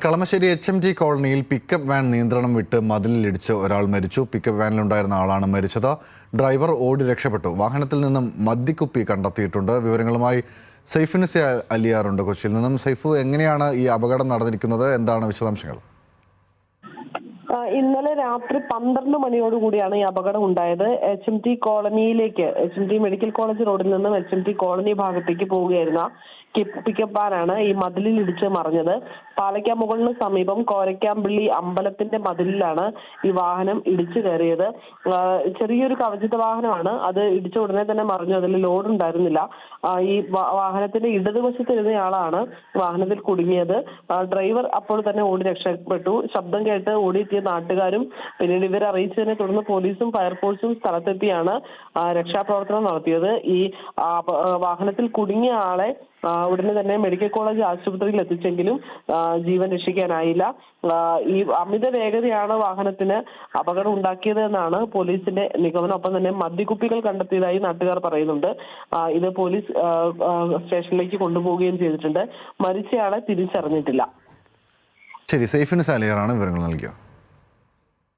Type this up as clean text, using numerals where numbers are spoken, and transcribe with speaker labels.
Speaker 1: Kalamassery HMT കോളനിയിൽ pickup van നിയന്ത്രണം വിട്ട് മതിലിലിടിച്ച് ഒരാൾ മരിച്ചു. പിക്കപ്പ് വാനിലുണ്ടായിരുന്ന ആളാണ് മരിച്ചത്. ഡ്രൈവർ ഓടി രക്ഷപ്പെട്ടു. വാഹനത്തിൽ നിന്നും മദ്യക്കുപ്പി കണ്ടെത്തിയിട്ടുണ്ട്. വിവരങ്ങളുമായി സൈഫുനിസ അലിയാറുണ്ട് കൊച്ചിയിൽ നിന്നും. സൈഫു, എങ്ങനെയാണ് ഈ അപകടം നടന്നിരിക്കുന്നത്? എന്താണ് വിശദാംശങ്ങൾ?
Speaker 2: ഇന്നലെ രാത്രി 12 മണിയോടുകൂടിയാണ് ഈ അപകടം ഉണ്ടായത്. HMT കോളനിയിലേക്ക്, HMT മെഡിക്കൽ കോളേജ് റോഡിൽ നിന്നും HMT കോളനി ഭാഗത്തേക്ക് പോവുകയായിരുന്ന പിക്കപ്പ് വാനാണ് ഈ മതിലിൽ ഇടിച്ച് മറിഞ്ഞത്. പാലയ്ക്കാമുകളിന് സമീപം കോരക്കാമ്പള്ളി അമ്പലത്തിന്റെ മതിലിലാണ് ഈ വാഹനം ഇടിച്ചു കയറിയത്. ചെറിയൊരു കവചിത വാഹനമാണ്. അത് ഇടിച്ച ഉടനെ തന്നെ മറിഞ്ഞു. അതിൽ ലോഡ് ഉണ്ടായിരുന്നില്ല. ഈ വാഹനത്തിന്റെ ഇടതുവശത്തിരുന്നയാളാണ് വാഹനത്തിൽ കുടുങ്ങിയത്. ഡ്രൈവർ അപ്പോൾ തന്നെ ഓടി രക്ഷപ്പെട്ടു. ശബ്ദം കേട്ട് ഓടിയെത്തിയ നാട്ടുകാരും പിന്നീട് ഇവരെ അറിയിച്ചതിനെ തുടർന്ന് പോലീസും ഫയർഫോഴ്സും സ്ഥലത്തെത്തിയാണ് രക്ഷാപ്രവർത്തനം നടത്തിയത്. ഈ വാഹനത്തിൽ കുടുങ്ങിയ ആളെ ഉടനെ തന്നെ മെഡിക്കൽ കോളേജ് ആശുപത്രിയിൽ എത്തിച്ചെങ്കിലും ജീവൻ രക്ഷിക്കാനായില്ല. ഈ അമിത വേഗതയാണ് വാഹനത്തിന് അപകടം ഉണ്ടാക്കിയത് എന്നാണ് പോലീസിന്റെ നിഗമനം. ഒപ്പം തന്നെ മദ്യക്കുപ്പികൾ കണ്ടെത്തിയതായി നാട്ടുകാർ പറയുന്നുണ്ട്. ഇത് പോലീസ് സ്റ്റേഷനിലേക്ക് കൊണ്ടുപോവുകയും ചെയ്തിട്ടുണ്ട്. മരിച്ചയാളെ തിരിച്ചറിഞ്ഞിട്ടില്ല.
Speaker 1: ശരി, സൈഫുനിസ അലിയാറാണ് വിവരങ്ങൾ നൽകിയത്.